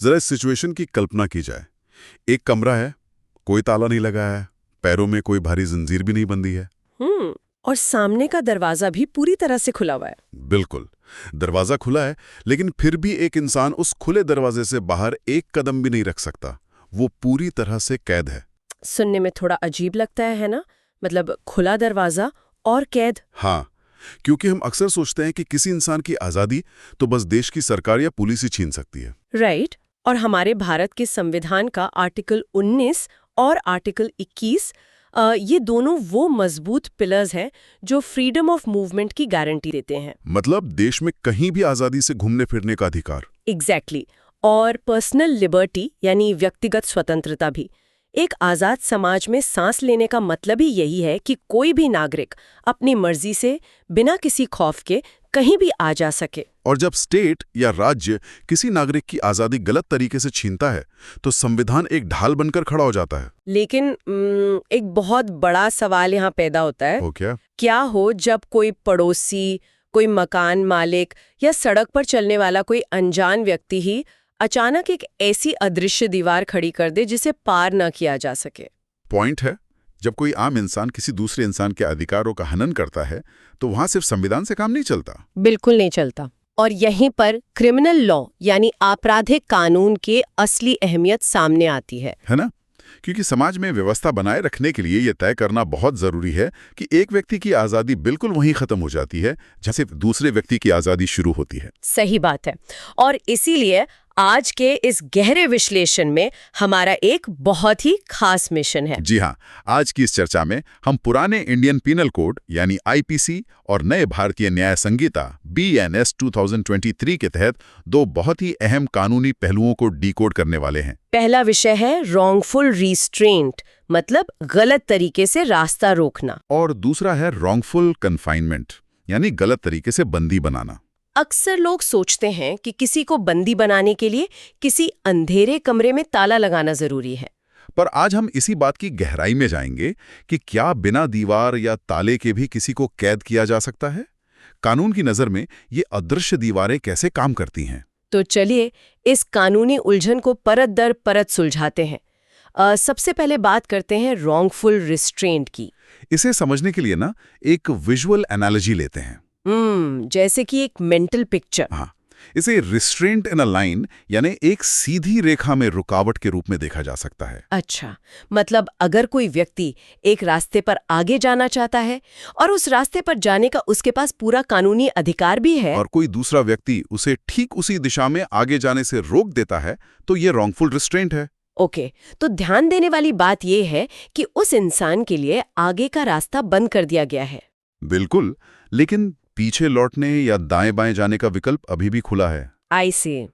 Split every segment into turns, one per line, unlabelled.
जरा इस सिचुएशन की कल्पना की जाए। एक कमरा है, कोई ताला नहीं लगा है, पैरों में कोई भारी जंजीर भी नहीं बंधी है।
और सामने का दरवाजा भी पूरी तरह से खुला हुआ है।
बिल्कुल, दरवाजा खुला है, लेकिन फिर भी एक इंसान उस खुले दरवाजे से बाहर एक कदम भी नहीं रख सकता। वो पूरी तरह से कैद है।
सुनने में थोड़ा अजीब लगता है ना? मतलब खुला दरवाजा और कैद।
हाँ, क्योंकि हम अक्सर सोचते हैं कि किसी इंसान की आज़ादी तो बस देश की सरकार या पुलिस ही छीन सकती है।
राइट। और हमारे भारत के संविधान का आर्टिकल 19 और आर्टिकल 21, ये दोनों वो मजबूत पिलर्स हैं जो फ्रीडम ऑफ मूवमेंट की गारंटी देते हैं।
मतलब देश में कहीं भी आज़ादी से घूमने फिरने का अधिकार।
एग्जैक्टली। और पर्सनल लिबर्टी यानी व्यक्तिगत स्वतंत्रता भी। एक आज़ाद समाज में सांस लेने का मतलब ही यही है कि कोई भी नागरिक अपनी मर्जी से बिना किसी खौफ के कहीं भी आ जा सके।
और जब स्टेट या राज्य किसी नागरिक की आज़ादी गलत तरीके से छीनता है तो संविधान एक ढाल बनकर खड़ा हो जाता है।
लेकिन एक बहुत बड़ा सवाल यहाँ पैदा होता है।
हो
क्या हो जब कोई पड़ोसी, कोई मकान मालिक या सड़क पर चलने वाला कोई अनजान व्यक्ति ही अचानक एक ऐसी अदृश्य दीवार खड़ी कर दे जिसे पार न किया जा सके।
पॉइंट है, जब कोई आम इंसान किसी दूसरे इंसान के अधिकारों का हनन करता है तो वहां सिर्फ संविधान से काम नहीं चलता।
बिल्कुल नहीं चलता। और यहीं पर क्रिमिनल लॉ यानी आपराधिक कानून की असली अहमियत सामने आती है
ना? क्योंकि समाज में व्यवस्था बनाए रखने के लिए यह तय करना बहुत जरूरी है कि एक व्यक्ति की आज़ादी बिल्कुल वहीं खत्म हो जाती है जहाँ से दूसरे व्यक्ति की आज़ादी शुरू होती है।
सही बात है। और इसीलिए आज के इस गहरे विश्लेषण में हमारा एक बहुत ही खास मिशन है।
जी हाँ, आज की इस चर्चा में हम पुराने इंडियन पीनल कोड यानी आईपीसी और नए भारतीय न्याय संहिता BNS 2023 के तहत दो बहुत ही अहम कानूनी पहलुओं को डिकोड करने वाले हैं।
पहला विषय है रॉन्गफुल रिस्ट्रेंट, मतलब गलत तरीके से रास्ता रोकना।
और दूसरा है रॉन्गफुल कन्फाइनमेंट यानी गलत तरीके से बंदी बनाना।
अक्सर लोग सोचते हैं कि किसी को बंदी बनाने के लिए किसी अंधेरे कमरे में ताला लगाना जरूरी है।
पर आज हम इसी बात की गहराई में जाएंगे कि क्या बिना दीवार या ताले के भी किसी को कैद किया जा सकता है? कानून की नज़र में ये अदृश्य दीवारें कैसे काम करती हैं?
तो चलिए इस कानूनी उलझन को परत दर परत सुलझाते हैं। सबसे पहले बात करते हैं रॉन्गफुल रिस्ट्रेंट की।
इसे समझने के लिए ना एक विजुअल एनालॉजी लेते हैं।
जैसे कि एक मेंटल पिक्चर।
हाँ, इसे रिस्ट्रेंट इन अ लाइन यानी एक सीधी रेखा में रुकावट के रूप में देखा जा सकता है।
अच्छा, मतलब अगर कोई व्यक्ति एक रास्ते पर आगे जाना चाहता है और उस रास्ते पर जाने का उसके पास पूरा कानूनी अधिकार भी है,
और कोई दूसरा व्यक्ति उसे ठीक उसी दिशा में आगे जाने से रोक देता है, तो ये रॉन्गफुल रिस्ट्रेंट है।
ओके, तो ध्यान देने वाली बात यह है कि उस इंसान के लिए आगे का रास्ता बंद कर दिया गया है।
बिल्कुल, लेकिन पीछे लौटने या दाएं बाएं जाने का विकल्प अभी भी खुला है।
आई सी,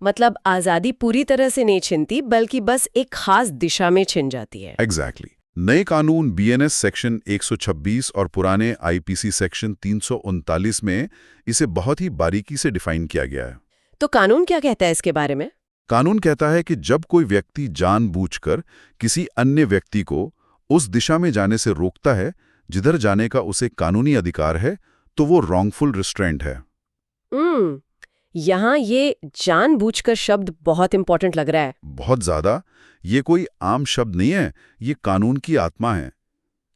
मतलब आजादी पूरी तरह से नहीं छिनती बल्कि बस एक खास दिशा में छिन जाती है।
एग्जैक्टली। नए कानून BNS सेक्शन 126 और पुराने IPC सेक्शन 339 में इसे बहुत ही बारीकी से डिफाइन किया गया है।
तो कानून क्या कहता है इसके बारे में?
कानून कहता है कि जब कोई व्यक्ति जानबूझकर किसी अन्य व्यक्ति को उस दिशा में जाने से रोकता है जिधर जाने का उसे कानूनी अधिकार है, तो वो रॉन्गफुल रिस्ट्रेंट है।
यहाँ ये जानबूझकर शब्द बहुत इंपॉर्टेंट लग रहा है।
बहुत ज्यादा। ये कोई आम शब्द नहीं है, ये कानून की आत्मा है।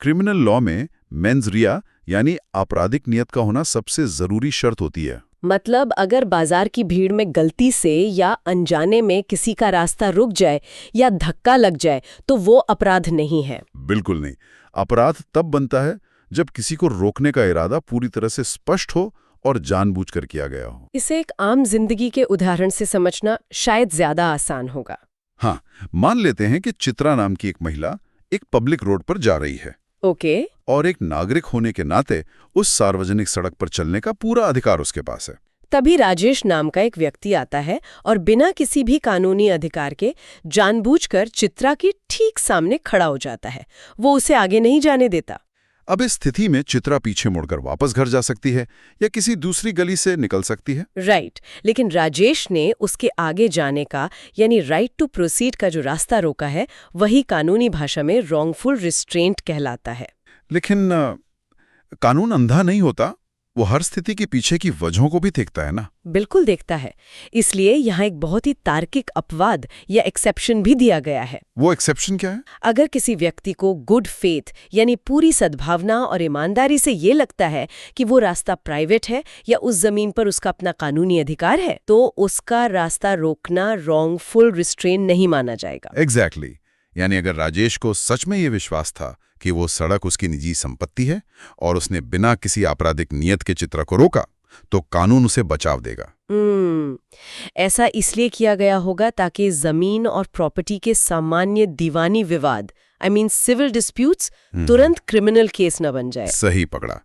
क्रिमिनल लॉ में मेंस रिया यानी आपराधिक नियत का होना सबसे जरूरी शर्त होती है।
मतलब अगर बाजार की भीड़ में गलती से या अनजाने में किसी का रास्ता रुक जाए या धक्का लग जाए तो वो अपराध नहीं है।
बिल्कुल नहीं। अपराध तब बनता है जब किसी को रोकने का इरादा पूरी तरह से स्पष्ट हो और जानबूझकर किया गया हो।
इसे एक आम जिंदगी के उदाहरण से समझना शायद ज्यादा आसान होगा।
हाँ, मान लेते हैं कि चित्रा नाम की एक महिला एक पब्लिक रोड पर जा रही है।
ओके।
और एक नागरिक होने के नाते उस सार्वजनिक सड़क पर चलने का पूरा अधिकार उसके पास है।
तभी राजेश नाम का एक व्यक्ति आता है और बिना किसी भी कानूनी अधिकार के जानबूझकर चित्रा की ठीक सामने खड़ा हो जाता है। वो उसे आगे नहीं जाने देता।
अब इस स्थिति में चित्रा पीछे मुड़कर वापस घर जा सकती है या किसी दूसरी गली से निकल सकती है।
राइट। लेकिन राजेश ने उसके आगे जाने का यानी राइट टू प्रोसीड का जो रास्ता रोका है वही कानूनी भाषा में रॉन्गफुल रिस्ट्रेंट कहलाता है।
लेकिन कानून अंधा नहीं होता, वो हर स्थिति के पीछे की वजहों को भी देखता है ना।
बिल्कुल देखता है। इसलिए यहाँ एक बहुत ही तार्किक अपवाद या एक्सेप्शन भी दिया गया है।
वो एक्सेप्शन क्या है?
अगर किसी व्यक्ति को गुड फेथ यानी पूरी सद्भावना और ईमानदारी से ये लगता है कि वो रास्ता प्राइवेट है या उस जमीन पर उसका अपना कानूनी अधिकार है, तो उसका रास्ता रोकना रॉन्गफुल रिस्ट्रेन नहीं माना जाएगा।
एग्जैक्टली। यानी अगर राजेश को सच में ये विश्वास था कि वो सड़क उसकी निजी संपत्ति है और उसने बिना किसी आपराधिक नियत के चित्रा को रोका, तो कानून उसे बचाव देगा।
ऐसा इसलिए किया गया होगा ताकि जमीन और प्रॉपर्टी के सामान्य दीवानी विवाद सिविल डिस्प्यूट्स तुरंत क्रिमिनल केस न बन जाए।
सही पकड़ा।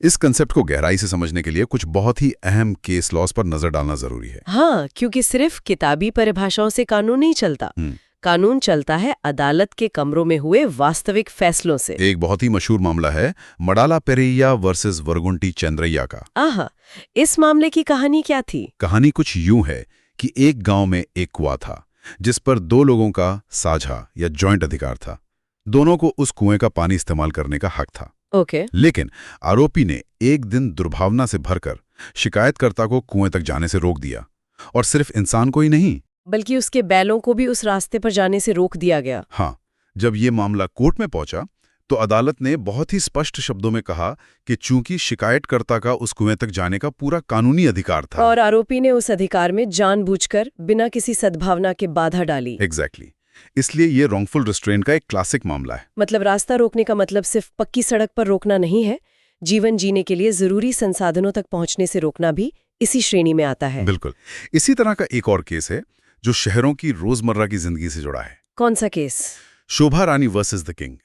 इस कंसेप्ट को गहराई से समझने के लिए कुछ बहुत ही अहम केस लॉज पर नजर डालना जरूरी है।
हाँ, क्योंकि सिर्फ किताबी परिभाषाओं से कानून नहीं चलता। कानून चलता है अदालत के कमरों में हुए वास्तविक फैसलों से।
एक बहुत ही मशहूर मामला है मडाला पेरिया वर्सेस वरगुंटी चंद्रैया का।
आहा, इस मामले की कहानी क्या थी?
कहानी कुछ यूं है कि एक गांव में एक कुआं था जिस पर दो लोगों का साझा या जॉइंट अधिकार था। दोनों को उस कुएं का पानी इस्तेमाल करने का हक था।
ओके।
लेकिन आरोपी ने एक दिन दुर्भावना से भरकर शिकायतकर्ता को कुएं तक जाने से रोक दिया, और सिर्फ इंसान को ही नहीं
बल्कि उसके बैलों को भी उस रास्ते पर जाने से रोक दिया गया।
हाँ, जब ये मामला कोर्ट में पहुंचा तो अदालत ने बहुत ही स्पष्ट शब्दों में कहा कि चूंकि शिकायतकर्ता का उस कुएं तक जाने का पूरा कानूनी अधिकार था
और आरोपी ने उस अधिकार में जानबूझकर बिना किसी सद्भावना के बाधा डाली।
एग्जैक्टली। इसलिए ये रॉन्गफुल रिस्ट्रेंट का एक क्लासिक मामला है।
मतलब रास्ता रोकने का मतलब सिर्फ पक्की सड़क पर रोकना नहीं है, जीवन जीने के लिए जरूरी संसाधनों तक पहुंचने से रोकना भी इसी श्रेणी में आता है।
बिल्कुल। इसी तरह का एक और केस है जो शहरों की रोजमर्रा की जिंदगी से जुड़ा है।
कौन सा case?
Shobha Rani versus the king.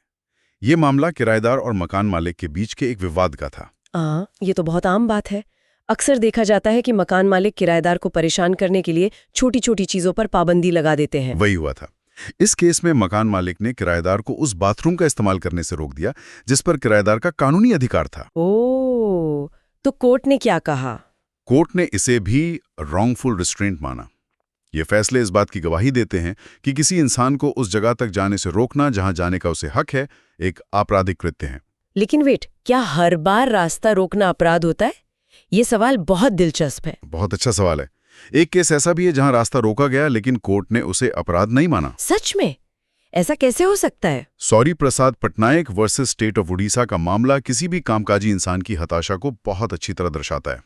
ये मामला किराएदार और मकान मालिक के बीच के एक विवाद का था।
ये तो बहुत आम बात है। अक्सर देखा जाता है कि मकान मालिक किराएदार को परेशान करने के लिए छोटी छोटी चीजों पर पाबंदी लगा देते हैं।
वही हुआ था। इस केस में मकान मालिक ने किराएदार को उस बाथरूम का इस्तेमाल करने से रोक दिया जिस पर किराएदार का कानूनी अधिकार था।
ओह, तो कोर्ट ने क्या कहा?
कोर्ट ने इसे भी रॉन्गफुल रिस्ट्रेंट माना। ये फैसले इस बात की गवाही देते हैं कि किसी इंसान को उस जगह तक जाने से रोकना जहां जाने का उसे हक है, एक आपराधिक कृत्य है।
लेकिन वेट, क्या हर बार रास्ता रोकना अपराध होता है? ये सवाल बहुत दिलचस्प है।
बहुत अच्छा सवाल है। एक केस ऐसा भी है जहां रास्ता रोका गया लेकिन कोर्ट ने उसे अपराध नहीं माना।
सच में? ऐसा कैसे हो सकता है?
Sauri Prasad Patnaik versus state of Orissa का मामला किसी भी कामकाजी इंसान की हताशा को बहुत अच्छी तरह दर्शाता है।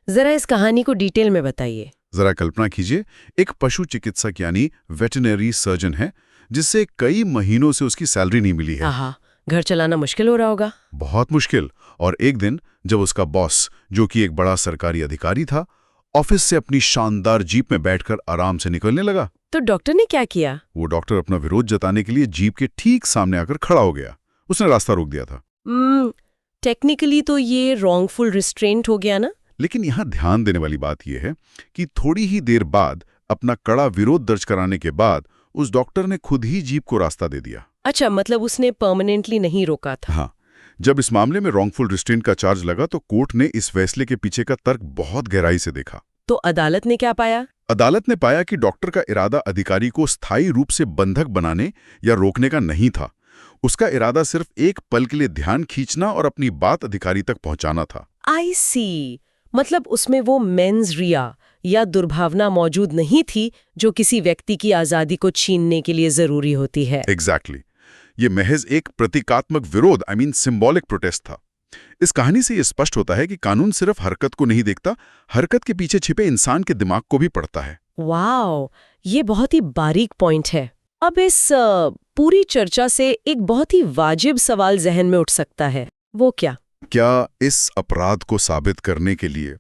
जरा इस कहानी को डिटेल में बताइए।
जरा कल्पना कीजिए, एक पशु चिकित्सक यानी वेटरनरी सर्जन है जिससे कई महीनों से उसकी सैलरी नहीं मिली है।
घर चलाना मुश्किल हो रहा होगा।
बहुत मुश्किल। और एक दिन जब उसका बॉस, जो कि एक बड़ा सरकारी अधिकारी था, ऑफिस से अपनी शानदार जीप में बैठकर आराम से निकलने लगा,
तो डॉक्टर ने क्या किया?
वो डॉक्टर अपना विरोध जताने के लिए जीप के ठीक सामने आकर खड़ा हो गया। उसने रास्ता रोक दिया था।
टेक्निकली तो ये रॉन्गफुल रिस्ट्रेंट हो गया ना?
लेकिन यहां ध्यान देने वाली बात यह है कि थोड़ी ही देर बाद अपना कड़ा विरोध दर्ज कराने के बाद उस डॉक्टर ने खुद ही जीप को रास्ता दे दिया।
अच्छा, मतलब उसने परमानेंटली नहीं रोका था।
हाँ। जब इस मामले में रॉन्गफुल रिस्ट्रेंट का चार्ज लगा तो कोर्ट ने इस फैसले के पीछे का तर्क बहुत गहराई से देखा।
तो अदालत ने क्या पाया?
अदालत ने पाया कि डॉक्टर का इरादा अधिकारी को स्थायी रूप से बंधक बनाने या रोकने का नहीं था। उसका इरादा सिर्फ एक पल के लिए ध्यान खींचना और अपनी बात अधिकारी तक पहुंचाना था।
आई सी। मतलब उसमें वो मेंस रिया या दुर्भावना मौजूद नहीं थी जो किसी व्यक्ति की आजादी को छीनने के लिए जरूरी होती है।
एग्जैक्टली। ये महज एक प्रतीकात्मक विरोध, सिंबॉलिक प्रोटेस्ट था। इस कहानी से यह स्पष्ट होता है कि कानून सिर्फ हरकत को नहीं देखता, हरकत के पीछे छिपे इंसान के दिमाग को भी पढ़ता है।
वाह, ये बहुत ही बारीक पॉइंट है। अब इस पूरी चर्चा से एक बहुत ही वाजिब सवाल जहन में उठ सकता है। वो क्या?
क्या इस अपराध को साबित करने के लिए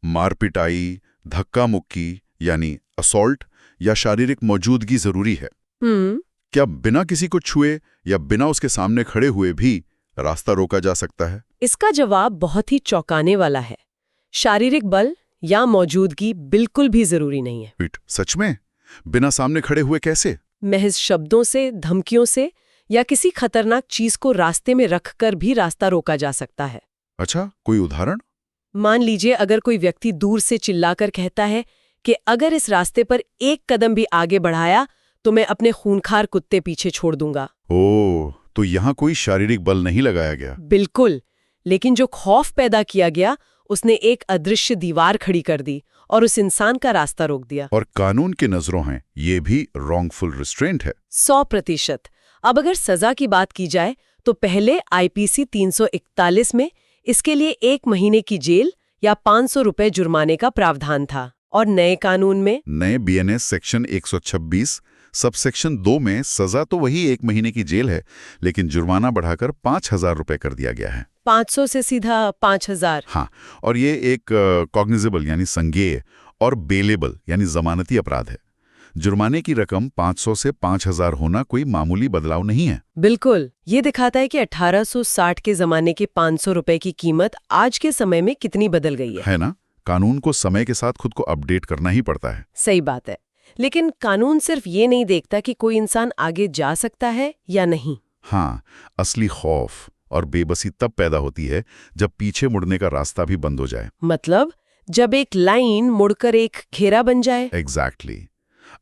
मारपिटाई, धक्का मुक्की यानी असॉल्ट या शारीरिक मौजूदगी जरूरी है? क्या बिना किसी को छुए या बिना उसके सामने खड़े हुए भी रास्ता रोका जा सकता है?
इसका जवाब बहुत ही चौंकाने वाला है। शारीरिक बल या मौजूदगी बिल्कुल भी जरूरी नहीं है।
सच में? बिना सामने खड़े हुए कैसे?
महज शब्दों से, धमकियों से या किसी खतरनाक चीज को रास्ते में रखकर भी रास्ता रोका जा सकता है।
अच्छा, कोई उदाहरण?
मान लीजिए अगर कोई व्यक्ति दूर से चिल्लाकर कहता है कि अगर इस रास्ते पर एक कदम भी आगे बढ़ाया तो मैं अपने खूंखार कुत्ते पीछे छोड़ दूंगा।
ओह, तो यहाँ कोई शारीरिक बल नहीं लगाया गया?
बिल्कुल, लेकिन जो खौफ पैदा किया गया उसने एक अदृश्य दीवार खड़ी कर दी और उस इंसान का रास्ता रोक दिया।
और कानून की नजरों हैं ये भी रॉन्गफुल रिस्ट्रेंट है।
100%। अब अगर सजा की बात की जाए तो पहले आईपीसी 341 में इसके लिए 1 महीने की जेल या 500 रुपए जुर्माने का प्रावधान था, और नए कानून में
नए बीएनएस सेक्शन 126 सबसेक्शन 2 में सजा तो वही 1 महीने की जेल है, लेकिन जुर्माना बढ़ाकर 5,000 रुपए कर दिया गया है।
500 से सीधा 5,000।
हाँ, और ये एक कॉग्निजेबल यानी संज्ञेय और बेलेबल यानी जमानती अपराध है। जुर्माने की रकम 500 से 5,000 होना कोई मामूली बदलाव नहीं है।
बिल्कुल, ये दिखाता है कि 1860 के जमाने के 500 रुपए की कीमत आज के समय में कितनी बदल गई
है ना? कानून को समय के साथ खुद को अपडेट करना ही पड़ता है।
सही बात है। लेकिन कानून सिर्फ ये नहीं देखता कि कोई इंसान आगे जा सकता है या नहीं।
हाँ, असली खौफ और बेबसी तब पैदा होती है जब पीछे मुड़ने का रास्ता भी बंद हो जाए।
मतलब जब एक लाइन मुड़कर एक घेरा बन जाए।
एग्जैक्टली।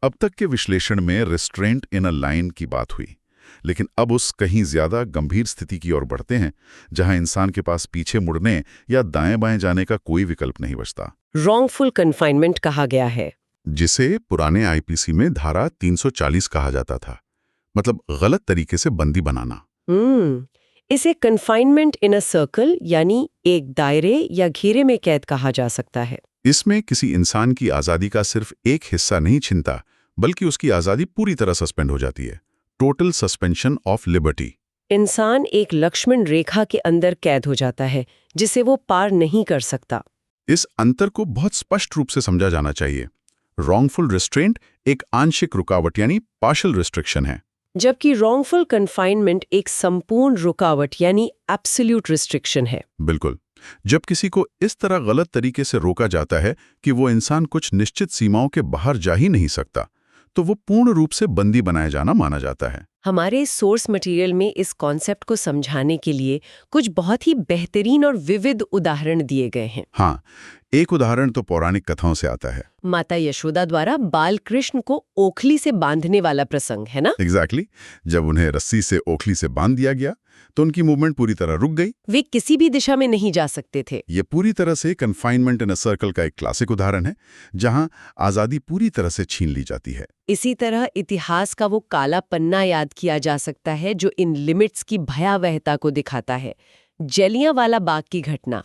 अब तक के विश्लेषण में रिस्ट्रेंट इन अ लाइन की बात हुई, लेकिन अब उस कहीं ज्यादा गंभीर स्थिति की ओर बढ़ते हैं जहां इंसान के पास पीछे मुड़ने या दाएं बाएं जाने का कोई विकल्प नहीं बचता।
रॉन्गफुल कन्फाइनमेंट कहा गया है,
जिसे पुराने आईपीसी में धारा 340 कहा जाता था, मतलब गलत तरीके से बंदी बनाना।
इसे कन्फाइनमेंट इन अ सर्कल यानी एक दायरे या घेरे में कैद कहा जा सकता है।
इसमें किसी इंसान की आज़ादी का सिर्फ एक हिस्सा नहीं छिनता, बल्कि उसकी आज़ादी पूरी तरह सस्पेंड हो जाती है। Total suspension of liberty.
इंसान एक लक्ष्मण रेखा के अंदर कैद हो जाता है जिसे वो पार नहीं कर सकता।
इस अंतर को बहुत स्पष्ट रूप से समझा जाना चाहिए। रॉन्गफुल रिस्ट्रेंट एक आंशिक रुकावट यानी पार्शियल रिस्ट्रिक्शन है,
जबकि रॉन्गफुल कन्फाइनमेंट एक संपूर्ण रुकावट यानी एब्सोल्यूट रिस्ट्रिक्शन है।
बिल्कुल। जब किसी को इस तरह गलत तरीके से रोका जाता है कि वो इंसान कुछ निश्चित सीमाओं के बाहर जा ही नहीं सकता, तो वो पूर्ण रूप से बंदी बनाया जाना माना जाता है।
हमारे सोर्स मटेरियल में इस कॉन्सेप्ट को समझाने के लिए कुछ बहुत ही बेहतरीन और विविध उदाहरण दिए गए हैं।
हाँ, एक उदाहरण तो पौराणिक कथाओं से आता है।
माता यशोदा द्वारा बाल कृष्ण को ओखली से बांधने वाला प्रसंग, है ना?
एग्जैक्टली। जब उन्हें रस्सी से ओखली से बांध दिया गया तो उनकी मूवमेंट पूरी तरह रुक गई।
वे किसी भी दिशा में नहीं जा सकते थे।
ये पूरी तरह से कन्फाइनमेंट इन अ सर्कल का एक क्लासिक उदाहरण है, जहां आजादी पूरी तरह से छीन ली जाती है।
इसी तरह इतिहास का वो काला पन्ना याद किया जा सकता है जो इन लिमिट्स की भयावहता को दिखाता है। जलियांवाला बाग की घटना।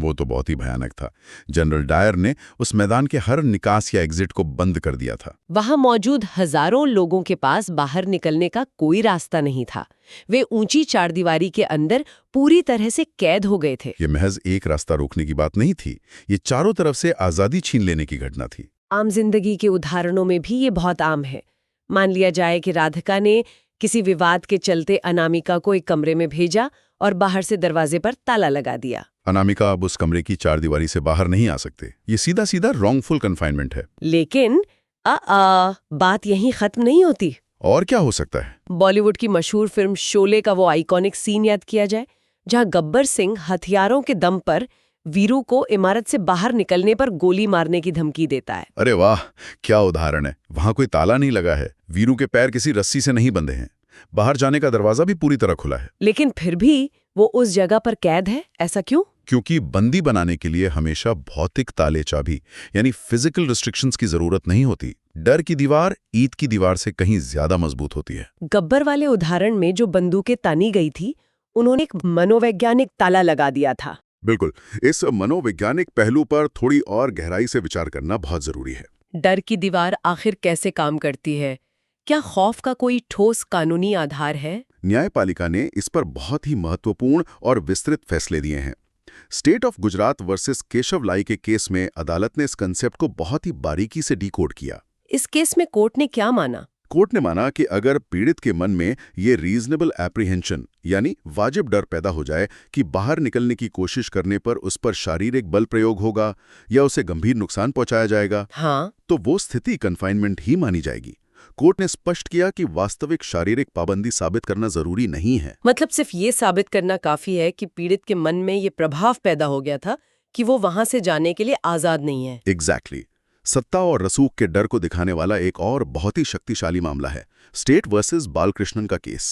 वो तो बहुत ही भयानक था। जनरल डायर ने उस मैदान के हर निकास या एग्जिट को बंद कर दिया था।
वहां मौजूद हजारों लोगों के पास बाहर निकलने का कोई रास्ता नहीं था। वे ऊंची चारदीवारी के अंदर पूरी तरह से कैद हो गए थे।
ये महज एक रास्ता रोकने की बात नहीं थी, ये चारों तरफ से आजादी छीन लेने की घटना थी।
आम जिंदगी के उदाहरणों में भी ये बहुत आम है। मान लिया जाए कि राधिका ने किसी विवाद के चलते अनामिका को एक कमरे में भेजा और बाहर से दरवाजे पर ताला लगा दिया।
अनामिका अब उस कमरे की चारदीवारी से बाहर नहीं आ सकते। ये सीधा सीधा रॉन्गफुल कन्फाइनमेंट है।
लेकिन बात यहीं खत्म नहीं होती।
और क्या हो सकता है?
बॉलीवुड की मशहूर फिल्म शोले का वो आइकॉनिक सीन याद किया जाए, जहां गब्बर सिंह हथियारों के दम पर वीरू को इमारत से बाहर निकलने पर गोली मारने की धमकी देता है।
अरे वाह, क्या उदाहरण है। वहां कोई ताला नहीं लगा है, वीरू के पैर किसी रस्सी से नहीं बंधे हैं, बाहर जाने का दरवाजा भी पूरी तरह खुला है।
लेकिन फिर भी वो उस जगह पर कैद है। ऐसा क्यों?
क्योंकि बंदी बनाने के लिए हमेशा भौतिक ताले चाबी यानी फिजिकल रिस्ट्रिक्शंस की जरूरत नहीं होती। डर की दीवार ईंट की दीवार से कहीं ज्यादा मजबूत होती है।
गब्बर वाले उदाहरण में जो बंदूकें तानी गई थी, उन्होंने एक मनोवैज्ञानिक ताला लगा दिया था।
बिल्कुल। इस मनोवैज्ञानिक पहलू पर थोड़ी और गहराई से विचार करना बहुत जरूरी है।
डर की दीवार आखिर कैसे काम करती है? क्या खौफ का कोई ठोस कानूनी आधार है?
न्यायपालिका ने इस पर बहुत ही महत्वपूर्ण और विस्तृत फैसले दिए हैं। State of Gujarat versus Keshav Lal के केस में अदालत ने इस कंसेप्ट को बहुत ही बारीकी से डिकोड किया।
इस केस में कोर्ट ने क्या माना?
कोर्ट ने माना कि अगर पीड़ित के मन में ये रीजनेबल एप्रीहेंशन यानी वाजिब डर पैदा हो जाए कि बाहर निकलने की कोशिश करने पर उस पर शारीरिक बल प्रयोग होगा या उसे गंभीर नुकसान पहुंचाया जाएगा,
हाँ,
तो वो स्थिति कन्फाइनमेंट ही मानी जाएगी। कोर्ट ने स्पष्ट किया कि वास्तविक शारीरिक पाबंदी साबित करना जरूरी नहीं है।
मतलब सिर्फ ये साबित करना काफी है कि पीड़ित के मन में ये प्रभाव पैदा हो गया था कि वो वहां से जाने के लिए आजाद नहीं है।
एग्जैक्टली। सत्ता और रसूख के डर को दिखाने वाला एक और बहुत ही शक्तिशाली मामला है स्टेट वर्सेस बालकृष्णन का केस।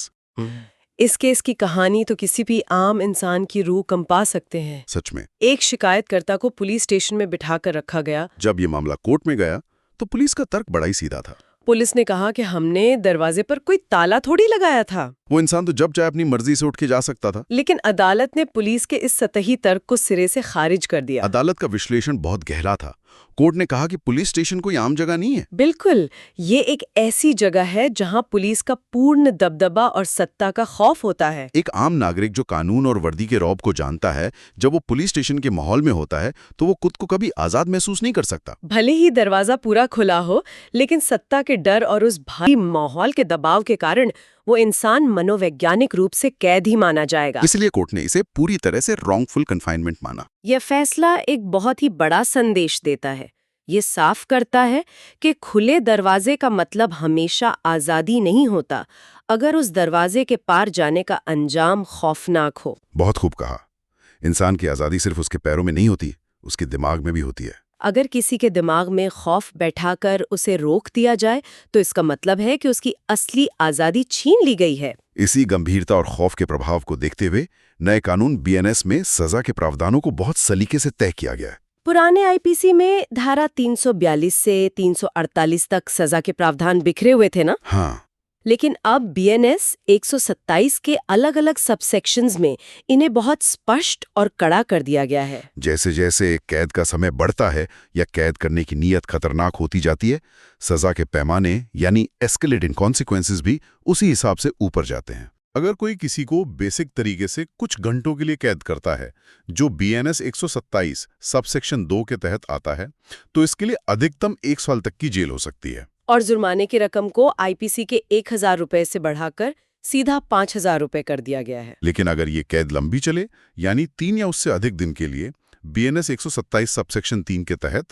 इस केस की कहानी तो किसी भी आम इंसान की रूह कंपा सकते हैं।
सच में।
एक शिकायतकर्ता को पुलिस स्टेशन में बिठाकर रखा गया।
जब ये मामला कोर्ट में गया तो पुलिस का तर्क बड़ा ही सीधा था।
पुलिस ने कहा कि हमने दरवाजे पर कोई ताला थोड़ी लगाया था।
वो इंसान तो जब चाहे अपनी मर्जी से उठ के जा सकता था।
लेकिन अदालत ने पुलिस के इस सतही तर्क को सिरे से खारिज कर दिया।
अदालत का विश्लेषण बहुत गहरा था। कोर्ट ने कहा कि पुलिस स्टेशन कोई आम जगह नहीं है।
बिल्कुल, ये एक ऐसी जगह है जहां पुलिस का पूर्ण दबदबा और सत्ता का खौफ होता है।
एक आम नागरिक जो कानून और वर्दी के रौब को जानता है, जब वो पुलिस स्टेशन के माहौल में होता है तो वो खुद को कभी आजाद महसूस नहीं कर सकता।
भले ही दरवाजा पूरा खुला हो, लेकिन सत्ता के डर और उस भारी माहौल के दबाव के कारण वो इंसान मनोवैज्ञानिक रूप से कैद ही माना जाएगा।
इसलिए कोर्ट ने इसे पूरी तरह से रॉन्गफुल कन्फाइनमेंट माना।
यह फैसला एक बहुत ही बड़ा संदेश देता है। ये साफ करता है कि खुले दरवाजे का मतलब हमेशा आज़ादी नहीं होता, अगर उस दरवाजे के पार जाने का अंजाम खौफनाक हो।
बहुत खूब कहा। इंसान की आज़ादी सिर्फ उसके पैरों में नहीं होती, उसके दिमाग में भी होती है।
अगर किसी के दिमाग में खौफ बैठाकर उसे रोक दिया जाए तो इसका मतलब है कि उसकी असली आज़ादी छीन ली गई है।
इसी गंभीरता और खौफ के प्रभाव को देखते हुए नए कानून बीएनएस में सजा के प्रावधानों को बहुत सलीके से तय किया गया है।
पुराने आईपीसी में धारा 342 से 348 तक सजा के प्रावधान बिखरे हुए थे ना?
हाँ,
लेकिन अब बीएनएस 127 के अलग-अलग सबसेक्शंस में इन्हें बहुत स्पष्ट और कड़ा कर दिया गया है।
जैसे जैसे कैद का समय बढ़ता है या कैद करने की नीयत खतरनाक होती जाती है, सजा के पैमाने यानी एस्केलेटिंग कॉन्सिक्वेंसेस भी उसी हिसाब से ऊपर जाते हैं। अगर कोई किसी को बेसिक तरीके से कुछ घंटों के लिए कैद करता है, जो बीएनएस 127 सबसेक्शन 2 के तहत आता है, तो इसके लिए अधिकतम 1 साल तक की जेल हो सकती है।
और जुर्माने की रकम को आईपीसी के 1000 रुपए से बढ़ाकर सीधा 5000 रुपए कर दिया गया है।
लेकिन अगर ये कैद लंबी चले, यानी 3 या उससे अधिक दिन के लिए, बीएनएस 127 सबसेक्शन 3 के तहत,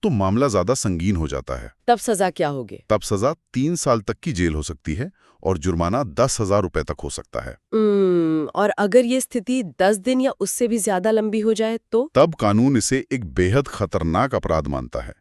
तो मामला ज्यादा संगीन हो जाता है।
तब सजा क्या होगी?
तब सजा 3 साल तक की जेल हो सकती है और जुर्माना 10,000 रुपए तक हो सकता है।
और अगर ये स्थिति 10 दिन या उससे भी ज्यादा लंबी हो जाए तो?
तब कानून इसे एक बेहद खतरनाक अपराध मानता है।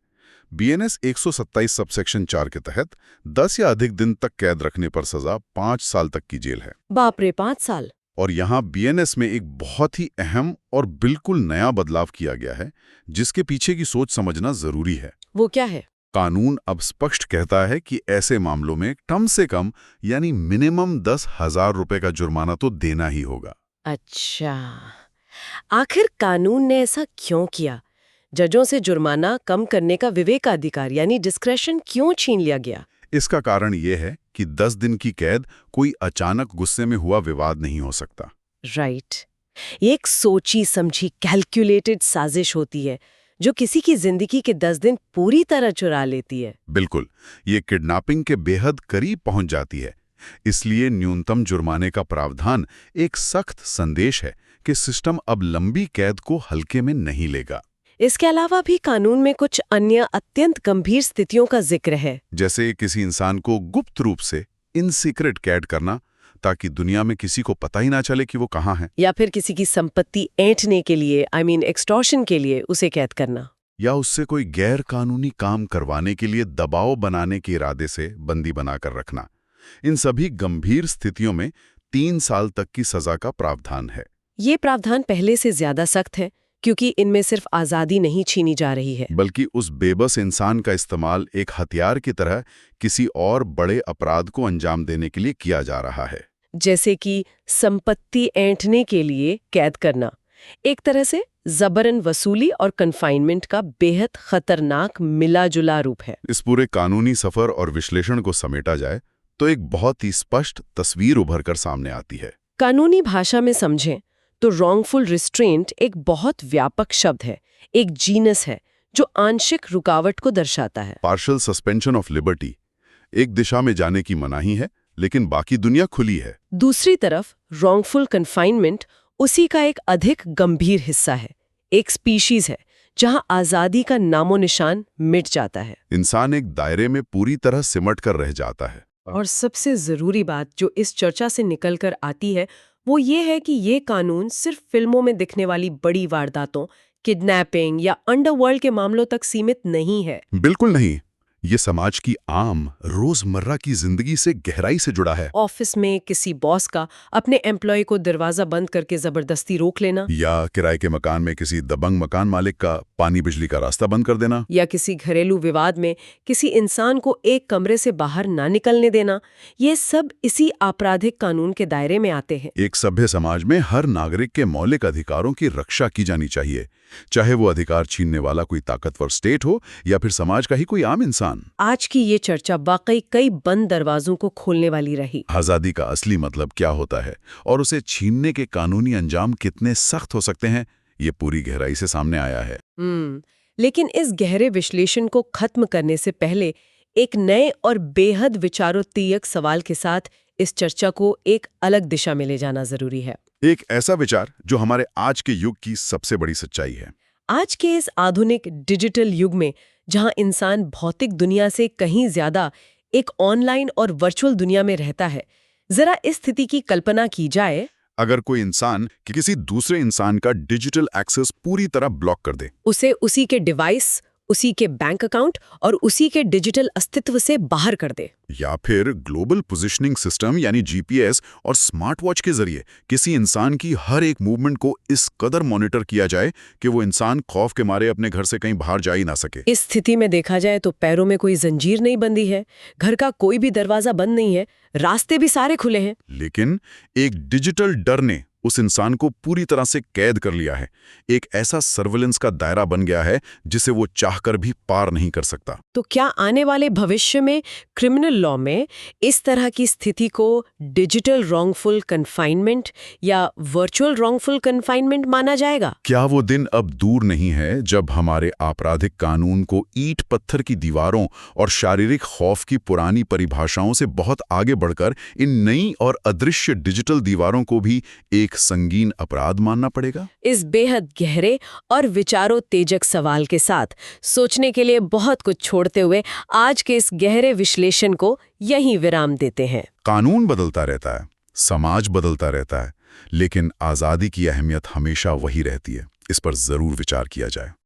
बीएनएस 127 सबसेक्शन 4 के तहत 10 या अधिक दिन तक कैद रखने पर सजा 5 साल तक की जेल है।
बाप रे, 5 साल!
और यहाँ बीएनएस में एक बहुत ही अहम और बिल्कुल नया बदलाव किया गया है, जिसके पीछे की सोच समझना जरूरी है।
वो क्या है?
कानून अब स्पष्ट कहता है कि ऐसे मामलों में कम से कम यानी मिनिमम 10,000 रुपए का जुर्माना तो देना ही होगा।
अच्छा, आखिर कानून ने ऐसा क्यों किया? जजों से जुर्माना कम करने का विवेकाधिकार यानी डिस्क्रेशन क्यों छीन लिया गया?
इसका कारण यह है कि 10 दिन की कैद कोई अचानक गुस्से में हुआ विवाद नहीं हो सकता।
राइट। ये एक सोची समझी कैलकुलेटेड साजिश होती है जो किसी की जिंदगी के 10 दिन पूरी तरह चुरा लेती है।
बिल्कुल, ये किडनैपिंग के बेहद करीब पहुंच जाती है। इसलिए न्यूनतम जुर्माने का प्रावधान एक सख्त संदेश है कि सिस्टम अब लंबी कैद को हल्के में नहीं लेगा।
इसके अलावा भी कानून में कुछ अन्य अत्यंत गंभीर स्थितियों का जिक्र है।
जैसे किसी इंसान को गुप्त रूप से इन सीक्रेट कैद करना, ताकि दुनिया में किसी को पता ही ना चले कि वो कहाँ है।
या फिर किसी की संपत्ति ऐंठने के लिए एक्सटॉर्शन के लिए उसे कैद करना।
या उससे कोई गैर कानूनी काम करवाने के लिए दबाव बनाने के इरादे से बंदी बनाकर रखना। इन सभी गंभीर स्थितियों में 3 साल तक की सजा का प्रावधान है।
ये प्रावधान पहले से ज्यादा सख्त है क्योंकि इनमें सिर्फ आज़ादी नहीं छीनी जा रही है,
बल्कि उस बेबस इंसान का इस्तेमाल एक हथियार की तरह किसी और बड़े अपराध को अंजाम देने के लिए किया जा रहा है।
जैसे कि संपत्ति ऐंठने के लिए कैद करना, एक तरह से जबरन वसूली और कन्फाइनमेंट का बेहद खतरनाक मिला-जुला रूप है।
इस पूरे कानूनी सफर और विश्लेषण को समेटा जाए तो एक बहुत ही स्पष्ट तस्वीर उभर कर सामने आती है।
कानूनी भाषा में समझें तो रॉन्गफुल रिस्ट्रेंट एक बहुत व्यापक शब्द है, एक जीनस है जो आंशिक रुकावट को दर्शाता है।
पार्शियल सस्पेंशन ऑफ लिबर्टी, एक दिशा में जाने की मनाही है लेकिन बाकी दुनिया खुली है।
दूसरी तरफ रॉन्गफुल कन्फाइनमेंट उसी का एक अधिक गंभीर हिस्सा है, एक स्पीशीज है जहां आजादी का नामो निशान मिट जाता है।
इंसान एक दायरे में पूरी तरह सिमट कर रह जाता है।
और सबसे जरूरी बात जो इस चर्चा से निकल कर आती है वो ये है कि ये कानून सिर्फ फिल्मों में दिखने वाली बड़ी वारदातों, किडनैपिंग या अंडरवर्ल्ड के मामलों तक सीमित नहीं है।
बिल्कुल नहीं। ये समाज की आम रोजमर्रा की जिंदगी से गहराई से जुड़ा है।
ऑफिस में किसी बॉस का अपने एम्प्लॉय को दरवाजा बंद करके जबरदस्ती रोक लेना,
या किराए के मकान में किसी दबंग मकान मालिक का पानी बिजली का रास्ता बंद कर देना।
या किसी घरेलू विवाद में किसी इंसान को एक कमरे से बाहर ना निकलने देना, ये सब इसी आपराधिक कानून के दायरे में आते हैं।
एक सभ्य समाज में हर नागरिक के मौलिक अधिकारों की रक्षा की जानी चाहिए, चाहे वो अधिकार छीनने वाला कोई ताकतवर स्टेट हो या फिर समाज का ही कोई आम इंसान।
आज की ये चर्चा वाकई कई बंद दरवाजों को खोलने वाली रही।
आजादी का असली मतलब क्या होता है और उसे छीनने के कानूनी अंजाम कितने सख्त हो सकते हैं, ये पूरी गहराई से सामने आया है।
लेकिन इस गहरे विश्लेषण को खत्म करने से पहले एक नए और बेहद विचारोत्तेजक सवाल के साथ इस चर्चा को एक अलग दिशा में ले जाना जरूरी है।
एक ऐसा विचार जो हमारे आज के युग की सबसे बड़ी सच्चाई है।
आज के इस आधुनिक डिजिटल युग में जहां इंसान भौतिक दुनिया से कहीं ज्यादा एक ऑनलाइन और वर्चुअल दुनिया में रहता है, जरा इस स्थिति की कल्पना की जाए।
अगर कोई इंसान किसी दूसरे इंसान का डिजिटल एक्सेस पूरी तरह ब्लॉक कर दे,
उसे उसी के डिवाइस, उसी के बैंक अकाउंट और उसी के डिजिटल अस्तित्व से बाहर कर दे,
या फिर ग्लोबल पोजीशनिंग सिस्टम यानी जीपीएस और स्मार्ट वॉच के जरिए किसी इंसान की हर एक मूवमेंट को इस कदर मॉनिटर किया जाए कि वो इंसान खौफ के मारे अपने घर से कहीं बाहर जा ही ना सके।
इस स्थिति में देखा जाए तो पैरों में कोई जंजीर नहीं बंधी है, घर का कोई भी दरवाजा बंद नहीं है, रास्ते भी सारे खुले हैं।
लेकिन एक डिजिटल डर ने उस इंसान को पूरी तरह से कैद कर लिया है। एक ऐसा सर्विलेंस का दायरा बन गया है जिसे वो चाहकर भी पार नहीं कर सकता।
तो क्या आने वाले भविष्य में क्रिमिनल लॉ में इस तरह की स्थिति को डिजिटल रॉन्गफुल कन्फाइनमेंट या वर्चुअल रॉन्गफुल कन्फाइनमेंट माना जाएगा?
क्या वो दिन अब दूर नहीं है जब हमारे आपराधिक कानून को ईंट पत्थर की दीवारों और शारीरिक खौफ की पुरानी परिभाषाओं से बहुत आगे बढ़कर इन नई और अदृश्य डिजिटल दीवारों को भी एक संगीन अपराध मानना पड़ेगा?
इस बेहद गहरे और विचारोत्तेजक सवाल के साथ सोचने के लिए बहुत कुछ छोड़ते हुए आज के इस गहरे विश्लेषण को यहीं विराम देते हैं।
कानून बदलता रहता है, समाज बदलता रहता है, लेकिन आज़ादी की अहमियत हमेशा वही रहती है। इस पर जरूर विचार किया जाए।